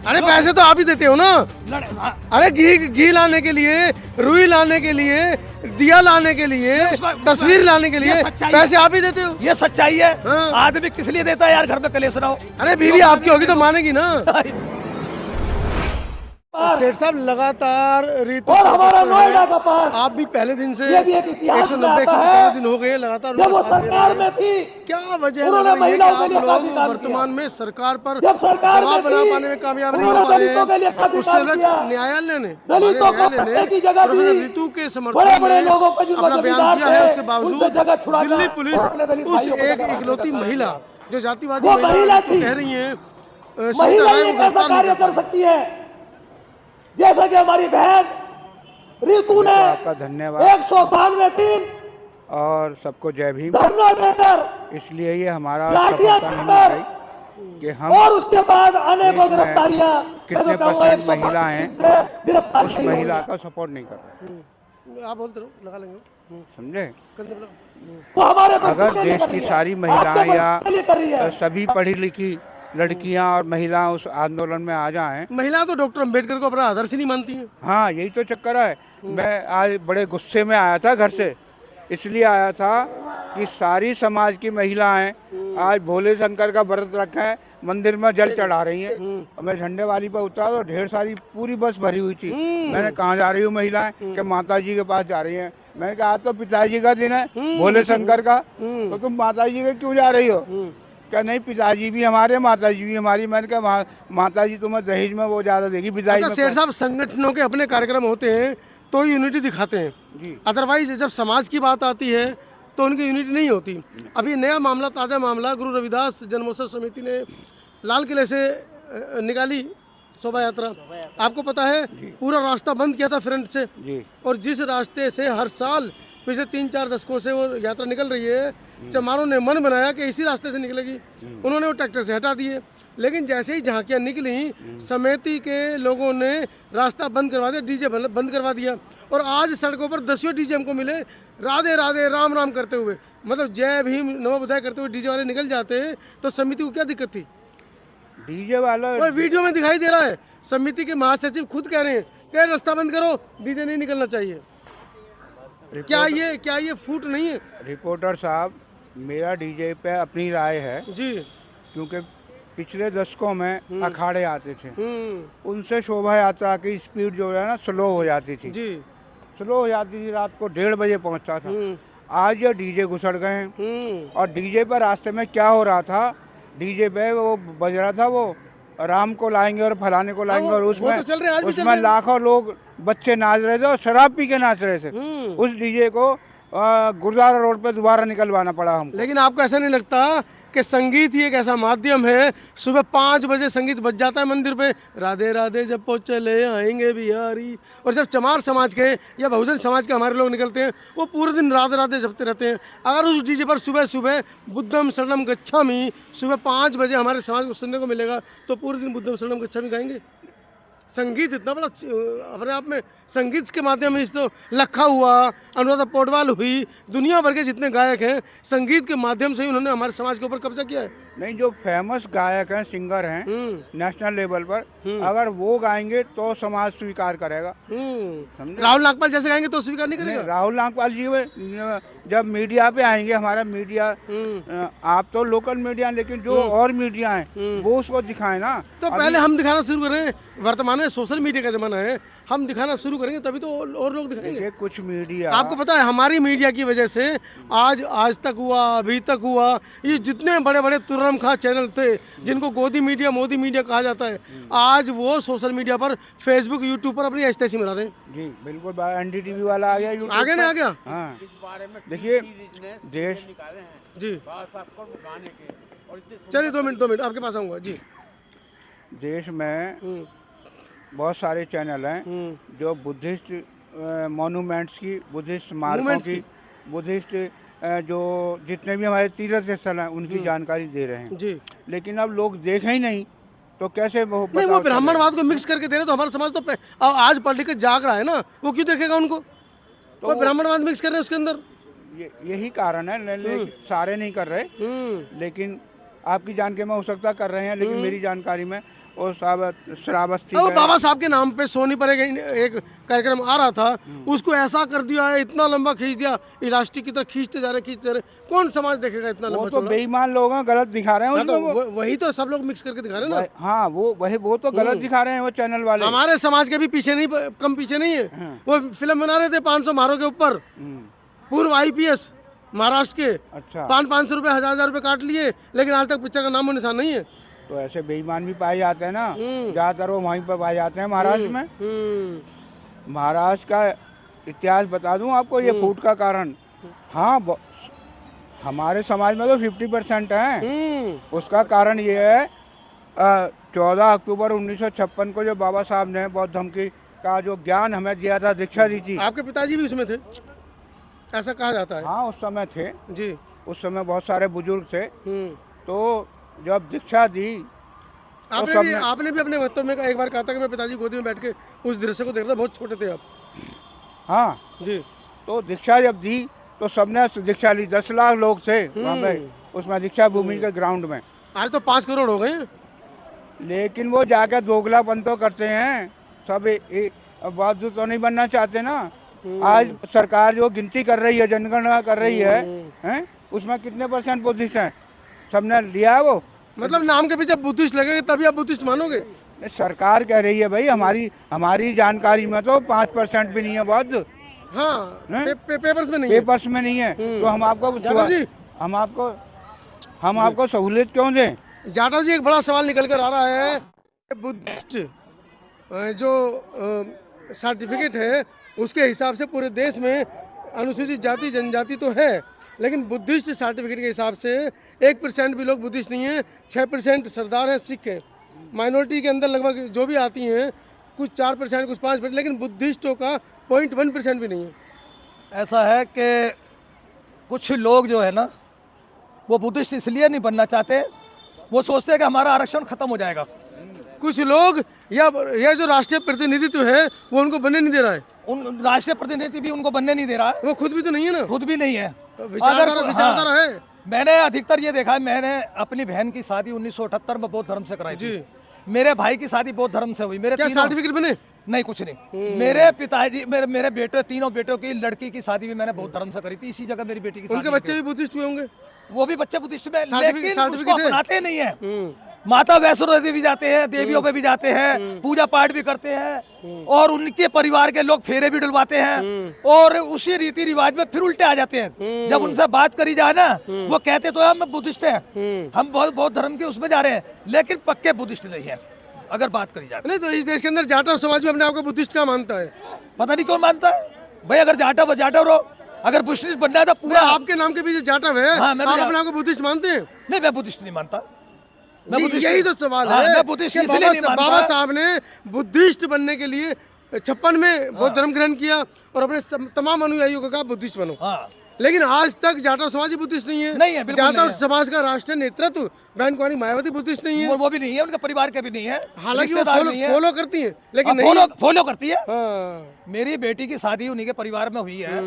अरे पैसे तो आप ही देते हो ना। अरे घी लाने के लिए, रुई लाने के लिए, दिया लाने के लिए, तस्वीर लाने के लिए पैसे आप ही देते हो। ये सच्चाई है। हाँ। आदमी किस लिए देता है यार, घर में कलेश ना हो। अरे बीवी आपकी होगी तो मानेगी ना। सेठ साहब लगातार ऋतु और हमारा नोएडा का पार्क, आप भी पहले दिन से ये भी एक इतिहास में आता 190 है। दिन हो गए लगातार जब वो उनका साथ दे सरकार रहे में हैं। थी, क्या वजह उन्होंने लग रही है कि महिलाओं के आप लिए काफी लोग काम वर्तमान किया। में सरकार पर जब सरकार दबाव में बना थी, पाने में कामयाब नहीं उन्होंने हो पा रहे दलितों के लिए काफी हैं। उससे काम किया। न्यायालय ने दलितों को पट्टे की जगह दी। प्रोफेसर ऋतु के बड़े समर्थन बड़े में लोगों को जिनको अपना बयान जमींदार दिया है। थे, उसके बावजूद उनसे जगह छुड़ाकर दिल्ली पुलिस अपने दलित उस भाइयों को एक जगह इकलौती देना महिला जो जातिवादी वो महिला को थी। कह रही है महिला ये कैसा कार्य कर सकती है, जैसा कि हमारी बहन ऋतु ने आपका धन्यवाद 192 दिन और सबको जय भीम। धरना देकर, इसलिए ये हमारा लाठियां सफलता नहीं देकर, रही कि हम और उसके बाद अनेकों गिरफ्तारियां, कितने परसेंट महिला हैं उस महिला का सपोर्ट नहीं कर रहे। आप बोलते रहो, लगा लेंगे। समझे? वो हमारे अगर देश की सारी महिलाएं या कर रही है। सभी पढ़ी लिखी लड़कियां और महिला उस आंदोलन में आ जाएं। महिला तो डॉक्टर अम्बेडकर को अपना आदर्श ही नहीं मानती है। हाँ, यही तो चक्कर है। मैं आज बड़े गुस्से में आया था घर से, इसलिए आया था कि सारी समाज की महिलाएं आज भोले शंकर का व्रत रखा है, मंदिर में जल चढ़ा रही हैं। और मैं झंडे वाली पर उतरा तो ढेर सारी पूरी बस भरी हुई थी। मैंने कहाँ जा रही हूँ महिलाएं, कि माता जी के पास जा रही हैं। मैंने कहा आज तो पिताजी का दिन है भोले शंकर का, तो तुम माता जी के क्यों जा रही हो? क्या नहीं, पिताजी भी हमारे, माता जी भी हमारी। मैंने कहा माता जी तुम्हें दहेज में वो ज़्यादा देगी, पिताजी में सेठ साहब, संगठनों के अपने कार्यक्रम होते हैं तो यूनिटी दिखाते हैं, अदरवाइज जब समाज की बात आती है तो उनकी यूनिटी नहीं होती। अभी नया मामला, ताज़ा मामला, गुरु रविदास जन्मोत्सव समिति ने लाल किले से निकाली शोभा यात्रा। आपको पता है पूरा रास्ता बंद किया था फ्रंट से, और जिस रास्ते से हर साल पिछले 3-4 दशकों से वो यात्रा निकल रही है, चमारों ने मन बनाया कि इसी रास्ते से निकलेगी। उन्होंने वो ट्रैक्टर से हटा दिए, लेकिन जैसे ही झांकियाँ निकली, समिति के लोगों ने रास्ता बंद करवा दिया, डीजे बंद करवा दिया। और आज सड़कों पर 10 डीजे हमको मिले, राधे राधे राम राम करते हुए, मतलब जय भीम नमो बुद्धाय करते हुए डीजे वाले निकल जाते तो समिति को क्या दिक्कत थी? डीजे वाला और वीडियो में दिखाई दे रहा है, समिति के महासचिव खुद कह रहे हैं कि रास्ता बंद करो, डीजे नहीं निकलना चाहिए। क्या ये फूट नहीं है? रिपोर्टर साहब, मेरा डीजे पे अपनी राय है जी, क्योंकि पिछले दशकों में अखाड़े आते थे, उनसे शोभा यात्रा की स्पीड जो है ना स्लो हो जाती थी जी, स्लो हो जाती थी। रात को 1:30 बजे पहुंचता था। आज ये डीजे घुसड़ गए हैं, और डीजे पर रास्ते में क्या हो रहा था, डीजे पे वो बज रहा था, वो राम को लाएंगे और फलाने को लाएंगे, और उसमें लाखों लोग बच्चे नाच रहे थे और शराब पी के नाच रहे थे। उस डीजे को गुरुद्वारा रोड पे दोबारा निकलवाना पड़ा हमको। लेकिन आपको ऐसा नहीं लगता कि संगीत ही एक ऐसा माध्यम है, सुबह 5 बजे संगीत बज जाता है मंदिर पे, राधे राधे जब पहुँच चले आएंगे बिहारी, और जब चमार समाज के या बहुजन समाज के हमारे लोग निकलते हैं, वो पूरे दिन राधे राधे जपते रहते हैं। अगर उस डीजे पर सुबह सुबह बुद्धम शरणम गच्छामि सुबह 5 बजे हमारे समाज को सुनने को मिलेगा, तो पूरे दिन बुद्धम शरणम गच्छामि गाएंगे। संगीत इतना बड़ा अपने आप में, संगीत के माध्यम से तो लखा हुआ, अनुराधा पौडवाल हुई, दुनिया भर के जितने गायक हैं, संगीत के माध्यम से ही उन्होंने हमारे समाज के ऊपर कब्जा किया है। नहीं, जो फेमस गायक हैं, सिंगर हैं नेशनल लेवल पर, अगर वो गाएंगे तो समाज स्वीकार करेगा। राहुल नागपाल जैसे गाएंगे तो स्वीकार नहीं करेगा। राहुल नागपाल जी जब मीडिया पे आएंगे, हमारा मीडिया, आप तो लोकल मीडिया, लेकिन जो और मीडिया है वो उसको दिखाए ना। तो पहले हम दिखाना शुरू करें, वर्तमान में सोशल मीडिया का जमाना है, हम दिखाना शुरू करेंगे तभी तो और लोग दिखाएंगे। कुछ मीडिया, आपको पता है हमारी मीडिया की वजह से आज तक हुआ, अभी तक हुआ, ये जितने बड़े बड़े तुर्रम खा चैनल थे जिनको गोदी मीडिया, मोदी मीडिया कहा जाता है, आज वो सोशल मीडिया पर, फेसबुक, यूट्यूब पर अपनी ऐसी मिला रहे हैं। जी बिल्कुल, NDTV वाला आ गया, आगे नहीं आ गया। हाँ, देखिए देश जी, चलिए 2 मिनट आपके पास आऊँगा जी। देश में बहुत सारे चैनल हैं जो बुद्धिस्ट मॉन्यूमेंट्स की, बुद्धिस्ट स्मारकों की, बुद्धिस्ट जो जितने भी हमारे तीर्थ स्थल हैं उनकी जानकारी दे रहे हैं जी। लेकिन अब लोग देखें ही नहीं तो कैसे वो ब्राह्मणवाद को मिक्स करके दे रहे, तो हमारा समाज तो आज पढ़ लिख के जाग रहा है ना, वो क्यों देखेगा उनको? तो ब्राह्मणवाद मिक्स कर रहे हैं उसके अंदर, यही कारण है। सारे नहीं कर रहे, लेकिन आपकी जानकारी में हो सकता कर रहे हैं, लेकिन मेरी जानकारी में और श्रावस्ती वो गए। बाबा साहब के नाम पे सोनी पर एक कार्यक्रम आ रहा था, उसको ऐसा कर दिया है, इतना लंबा खींच दिया, इलास्टिक की तरह खींचते जा रहे। कौन समाज देखेगा इतना वो लंबा तो चौड़ा? बेईमान लोग हैं, गलत दिखा रहे हैं हाँ, तो उसको। वही तो सब लोग मिक्स करके दिखा रहे हैं ना। हाँ, वो तो गलत दिखा रहे हैं वो चैनल वाले। हमारे समाज के भी पीछे नहीं, कम पीछे नहीं है। वो फिल्म बना रहे थे 500 मारों के ऊपर, पूर्व IPS महाराष्ट्र के। अच्छा, 500 रुपए 1000 रुपए काट लिए, लेकिन आज तक पिक्चर का नाम और निशान नहीं है। तो ऐसे बेईमान भी पाए जाते हैं ना, ज्यादातर वो वहीं पर पाए जाते हैं महाराष्ट्र में। महाराष्ट्र का इतिहास बता दूं आपको, ये फूट का कारण। हाँ, हमारे समाज में तो 50% है। उसका कारण ये है 14 अक्टूबर 1956 को जो बाबा साहब ने बौद्ध धर्म की का जो ज्ञान हमें दिया था, दीक्षा दी थी। आपके पिताजी भी उसमें थे, ऐसा कहा जाता है। हाँ, उस समय थे जी। उस समय बहुत सारे बुजुर्ग थे। तो जब दीक्षा दी आपने भी अपने बच्चों में एक बार कहा था कि मैं पिताजी गोदी में बैठ के उस दृश्य को देख रहा, बहुत छोटे थे आप। हाँ जी। तो दीक्षा जब दी तो सबने दीक्षा ली। 10 लाख लोग थे वहाँ पे, उसमें दीक्षा भूमि के ग्राउंड में। आज तो 5 करोड़ हो गए। लेकिन वो जाके दोगलापन तो करते हैं सब। बौद्ध तो नहीं बनना चाहते ना। आज सरकार जो गिनती कर रही है, जनगणना कर रही है, उसमें कितने % बुद्धिस्ट हैं? सबने लिया है वो। मतलब नाम के पीछे बुद्धिस्ट लगेगा तभी आप बुद्धिस्ट मानोगे? सरकार कह रही है भाई, हमारी जानकारी में तो 5% भी नहीं है बौद्ध। हाँ, पेपर्स में नहीं है। पेपर्स में नहीं है, तो हम आपको सहूलियत क्यों दें? जाटव जी, एक बड़ा सवाल निकल कर आ रहा है। बुद्धिस्ट जो सर्टिफिकेट है उसके हिसाब से पूरे देश में अनुसूचित जाति जनजाति तो है, लेकिन बुद्धिस्ट सर्टिफिकेट के हिसाब से 1% भी लोग बुद्धिस्ट नहीं है। 6% सरदार हैं, सिख हैं। माइनॉरिटी के अंदर लगभग जो भी आती हैं, कुछ 4%, कुछ 5%, लेकिन बुद्धिस्टों का 0.1% भी नहीं है। ऐसा है कि कुछ लोग जो है ना, वो बुद्धिस्ट इसलिए नहीं बनना चाहते, वो सोचते हैं कि हमारा आरक्षण खत्म हो जाएगा। कुछ लोग या जो राष्ट्रीय प्रतिनिधित्व है वो उनको बनने नहीं दे रहा है। उन राष्ट्रीय प्रतिनिधि भी उनको बनने नहीं दे रहा है। वो खुद भी तो नहीं है ना। खुद भी नहीं है। विचारधारा है। मैंने अधिकतर ये देखा है, मैंने अपनी बहन की शादी 1978 में बौद्ध धर्म से कराई थी। मेरे भाई की शादी बौद्ध धर्म से हुई। मेरे क्या सर्टिफिकेट बने? नहीं, कुछ नहीं। मेरे पिताजी, मेरे बेटे, तीनों बेटों की लड़की की शादी भी मैंने बौद्ध धर्म से करी थी। इसी जगह मेरी बेटी की शादी। उनके बच्चे भी बुद्धिस्ट हुए होंगे? वो भी बच्चे बुद्धिस्ट में, सर्टिफिकेट लेकिन उसको अपनाते नहीं है। माता वैष्णो देवी भी जाते हैं, देवियों पे भी जाते हैं, पूजा पाठ भी करते हैं, और उनके परिवार के लोग फेरे भी डलवाते हैं, और उसी रीति रिवाज में फिर उल्टे आ जाते हैं। जब उनसे बात करी जाए ना, वो कहते तो हम बुद्धिस्ट हैं, हम बहुत धर्म के उसमें जा रहे हैं, लेकिन पक्के बुद्धिस्ट नहीं है अगर बात करी जाए। नहीं तो इस देश के अंदर जाटव समाज में अपने आप को बुद्धिस्ट का मानता है। पता नहीं कौन मानता है भाई। अगर जाटव रहो, अगर बुद्धिस्ट बनना है तो पूरा आपके नाम के पीछे जाटव है। हाँ, आप अपने आप को बुद्धिस्ट मानते हैं? नहीं, मैं बुद्धिस्ट नहीं मानता। यही तो सवाल है। मैं बुद्धिस्ट इसलिए नहीं मानता। बाबा साहब ने बुद्धिस्ट बनने के लिए 56 में बौद्ध धर्म ग्रहण किया और अपने तमाम अनुयायियों को कहा बुद्धिस्ट बनो। लेकिन आज तक जाटव समाज ही बुद्धिस्ट नहीं है। नहीं है, बिल्कुल नहीं जाटव है। समाज का राष्ट्रीय नेतृत्व बहन कुमारी मायावती बुद्धिस्ट नहीं है। वो भी नहीं है, उनके परिवार के भी नहीं है। हालांकि वो फॉलो करती है, लेकिन फॉलो करती है। हाँ। मेरी बेटी की शादी उन्हीं के परिवार में हुई है।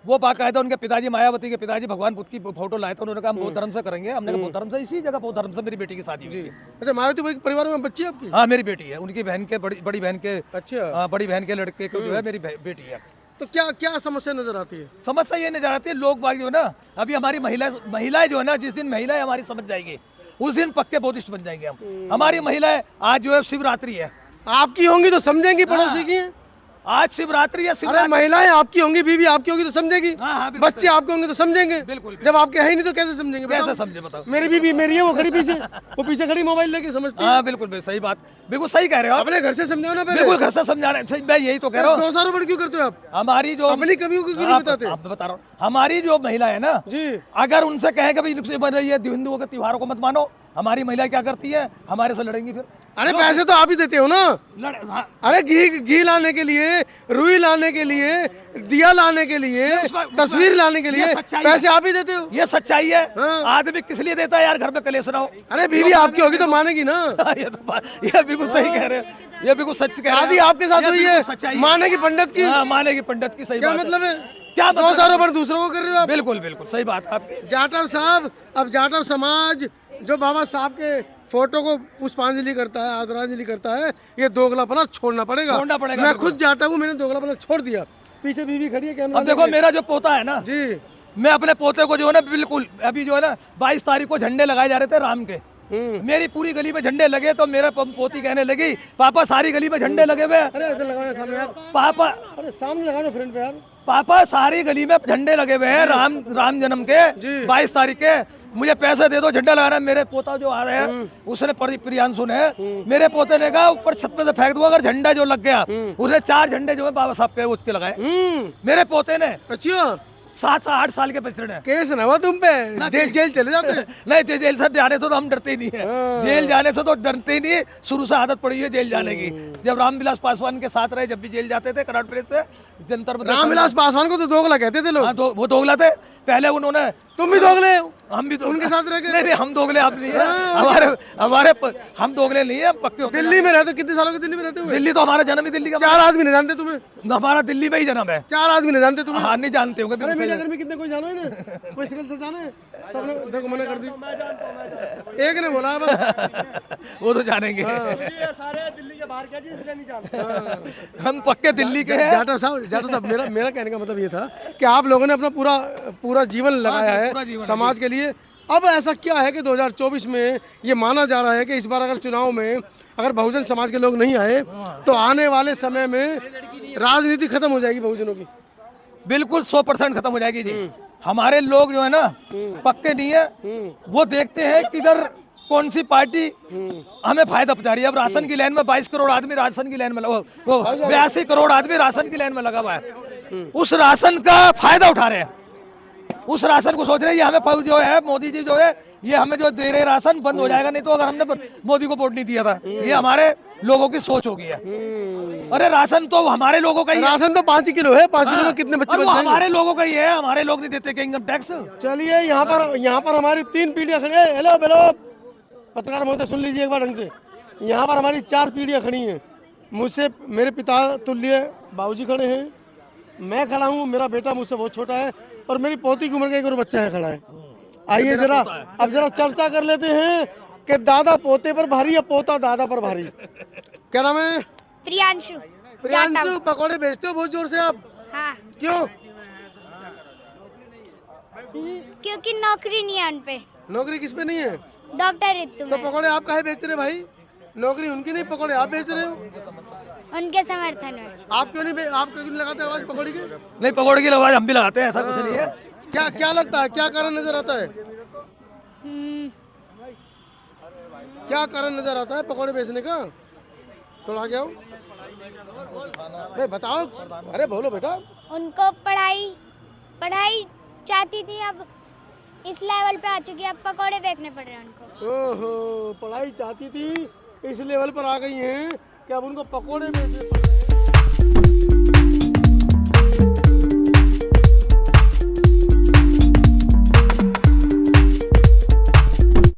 वो बाकायदा उनके पिताजी, मायावती के पिताजी भगवान बुद्ध की फोटो लाए थे। उन्होंने कहा हम बौद्ध धर्म से करेंगे। हमने कहा बौद्ध धर्म से, इसी जगह बौद्ध धर्म से मेरी बेटी की शादी हुई थी। अच्छा, मायावती के परिवार में बच्ची आपकी? हाँ, मेरी बेटी है। उनकी बहन के बड़ी बहन के, अच्छा, बड़ी बहन के लड़के को जो है मेरी बेटी है। तो क्या क्या समस्या नजर आती है? समस्या ये नजर आती है, लोग बाग जो है ना, अभी हमारी महिलाएं जो है ना, जिस दिन महिलाएं हमारी समझ जाएगी उस दिन पक्के बुद्धिस्ट बन जाएंगे हम। हमारी महिलाएं, आज जो है शिवरात्रि है। आपकी होंगी तो समझेंगी, पड़ोसी की है। आज शिवरात्रि है। अरे महिलाएं आपकी होंगी, बीवी आपकी होगी तो समझेगी। बच्चे आपके होंगे तो समझेंगे। बिल्कुल। जब आपके है ही नहीं तो कैसे समझेंगे? कैसे समझे बताओ? मेरी बीवी मेरी है, वो खड़ी पीछे, वो पीछे खड़ी मोबाइल लेके समझती है। हाँ, बिल्कुल सही बात, बिल्कुल सही कह रहे हो आप। अपने घर से समझाओ ना। बिल्कुल घर से समझा रहे हैं, मैं यही तो कह रहा हूँ। 2 साल ऊपर क्यों करते हो आप? हमारी जो अपनी कमियों को क्यों नहीं बताते? आप बता रहा हूँ, हमारी जो महिला है ना जी, अगर उनसे कहें कि भाई बन रही है, हिंदुओं के त्योहारों को मत मानो, हमारी महिला क्या करती है? हमारे से लड़ेंगी फिर। अरे पैसे तो आप ही देते हो ना। अरे घी लाने के लिए, रुई लाने के लिए, दिया लाने के लिए, तस्वीर लाने के लिए पैसे आप ही देते हो। ये सच्चाई है। आदमी किस लिए देता है यार? घर में कलेश ना हो। अरे बीवी आपकी होगी तो मानेगी ना। ये बिल्कुल सही कह रहे हैं, ये बिल्कुल सच कह रहे हैं। शादी आपके साथ हुई है, मानेगी पंडित की। मानेगी पंडित की, सही क्या बात है। मतलब है? क्या 2 सालों पर दूसरों को कर रहे हो आप? बिल्कुल बिल्कुल सही बात है आपकी। जाटव साहब, अब जाटव समाज जो बाबा साहब के फोटो को पुष्पांजलि करता है, आदरांजलि करता है, ये दोगलापना छोड़ना पड़ेगा। छोड़ना पड़ेगा, मैं बिल्कुल। खुद जाता हूँ, मैंने दोगलापना छोड़ दिया। पीछे बीवी खड़ी है कैमरा अब देखो मेरा जो पोता है ना जी, मैं अपने पोते को जो है ना बिल्कुल अभी जो है ना 22 तारीख को झंडे लगाए जा रहे थे राम के, मेरी पूरी गली में झंडे लगे तो मेरा पोती कहने लगी पापा सारी गली में झंडे लगे हुए हैं। अरे इधर लगाओ सामने यार, पापा अरे सामने लगाओ फ्रंट पे यार। पापा सारी गली में झंडे लगे हुए हैं राम जन्म के 22 तारीख के, मुझे पैसे दे दो झंडा लगाना। मेरे पोता जो आ रहा है उसने प्रियांशु ने मेरे पोते ने कहा ऊपर छत पे से फेंक दूंगा अगर झंडा जो लग गया। उसने 4 झंडे जो है बाबा साहब के उसके लगाए मेरे पोते ने। अच्छा 7-8 साल के बच्चे ने। केस ना हुआ तुम पे, जेल चले जाते। नहीं जेल से जाने से तो हम डरते ही नहीं है, जेल जाने से तो डरते ही नहीं, शुरू से आदत पड़ी है जेल जाने की। जब रामविलास पासवान के साथ रहे, जब भी जेल जाते थे कराट प्रेस से जंतर मंतर। रामविलास पासवान को तो दोगला कहते थे लोग। हाँ, वो दोगला थे पहले उन्होंने। तुम भी दोगले हो? हम भी उनके साथ रह गए? नहीं हम दोगले आप नहीं है, हमारे हम दोगले नहीं है, पक्के होते। दिल्ली में रहते, कितने सालों के दिल्ली में रहते हुए? दिल्ली तो हमारा जन्म ही दिल्ली का। 4 आदमी नहीं जानते तुम्हें? हमारा दिल्ली में ही जन्म है। 4 आदमी नहीं जानते तुम्हें? हाँ नहीं जानते होंगे अरे बिल्कुल मीडिया सही। कर्मी कितने कोई जानो है ना, कोई शिकल से जाने? सबने देखो मना कर दी, एक ने बोला बस। वो तो जानेंगे सारे दिल्ली के बाहर क्या जी, इसलिए नहीं जानते। हम पक्के दिल्ली के हैं। जाटव साहब मेरा कहने का मतलब ये था कि आप लोगों ने अपना पूरा जीवन लगाया पूरा है जीवन, समाज के लिए। अब ऐसा क्या है कि 2024 में ये माना जा रहा है कि इस बार अगर चुनाव में अगर बहुजन समाज के लोग नहीं आए तो आने वाले समय में राजनीति खत्म हो जाएगी बहुजनों की? बिल्कुल 100% खत्म हो जाएगी जी। हमारे लोग जो है ना पक्के नहीं है, वो देखते हैं कि इधर कौन सी पार्टी हमें फायदा पहुंचा रही है। अब राशन की लाइन में 22 करोड़ आदमी राशन की लाइन में वो 82 करोड़ आदमी राशन की लाइन में लगा हुआ है, उस राशन का फायदा उठा रहे हैं, उस राशन को सोच रहे हैं ये हमें जो है मोदी जी जो है ये हमें जो दे रहे राशन बंद हो जाएगा, नहीं तो अगर हमने मोदी को वोट नहीं दिया था। ये हमारे लोगों की सोच हो गई है। अरे राशन तो हमारे लोगों का ही है। राशन तो 5 किलो है, 5 किलो का कितने बच्चे और बच वो जाएंगे? हमारे लोगों का ही है, हमारे लोग नहीं देते क्या इनकम टैक्स। चलिए यहाँ पर हमारी 3 पीढ़ियाँ खड़ी है। हेलो पत्रकार महोदय सुन लीजिए एक बार ढंग से। यहाँ पर हमारी 4 पीढ़ियाँ खड़ी हैं। मुझसे मेरे पिता तुल्य बाबूजी खड़े हैं, मैं खड़ा हूँ, मेरा बेटा मुझसे बहुत छोटा है और मेरी पोती की उम्र का एक और बच्चा है खड़ा है। आइए अब जरा चर्चा कर लेते हैं कि दादा पोते पर भारी या पोता दादा पर भारी। क्या नाम है? प्रियांशु। प्रियांशु, पकौड़े बेचते हो बहुत जोर से आप? हाँ, क्यों? क्योंकि नौकरी नहीं है उन पे। नौकरी किस पे नहीं है? डॉक्टर रितु तो में। पकौड़े आप काहे बेच रहे भाई? नौकरी उनकी नहीं, पकौड़े आप बेच रहे हो। उनके समर्थन में। आप क्यों नहीं लगाते आवाज पकौड़ी के? नहीं पकौड़े की आवाज हम भी लगाते हैं, ऐसा कुछ नहीं है। क्या लगता है, क्या कारण नजर आता है? क्या कारण नजर आता है पकौड़े बेचने का? थोड़ा क्या हो भाई बताओ, अरे बोलो बेटा। उनको पढ़ाई चाहती थी, अब इस लेवल पे आ चुकी है, अब पकौड़े बेचने पड़ रहे हैं उनको। ओहो, पढ़ाई चाहती थी इस लेवल पर आ गई हैं कि अब उनको पकौड़े बेचने पड़